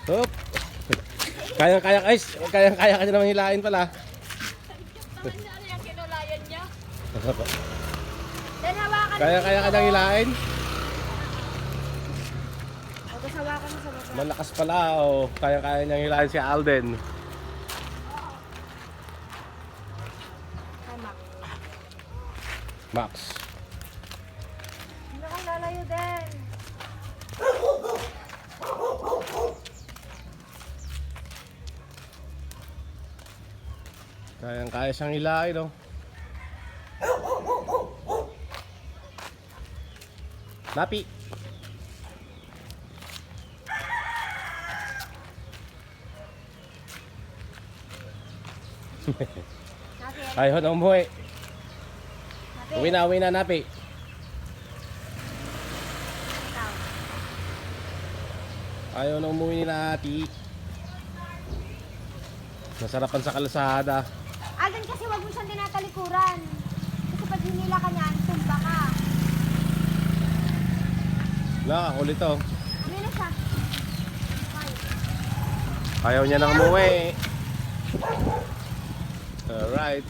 Hop. Kayang-kaya guys, kayang-kaya ka naman hilain pala. Naman niya, ano yung kinulayan niya? Then hawakan Kaya-kaya ka nang hilain. O, tapos hawakan mo sa baba. Malakas pala o kaya-kaya niyang hilain si Alden. Tama. Max. Hindi ko lalayo din. Kayang-kaya siyang hilain o. Lapi. Natin. Ayaw na umuwi. Natin. Uwi na, Napi. Ikaw. Ayaw na umuwi ni Nati. Masarapan sa kalsada. Alden, kasi wag mo siyang tinatalikuran. Kasi pag hinila ka niyan, tumba ka. Kulit o. Uwi na siya. Ayaw niya nang umuwi. Alright.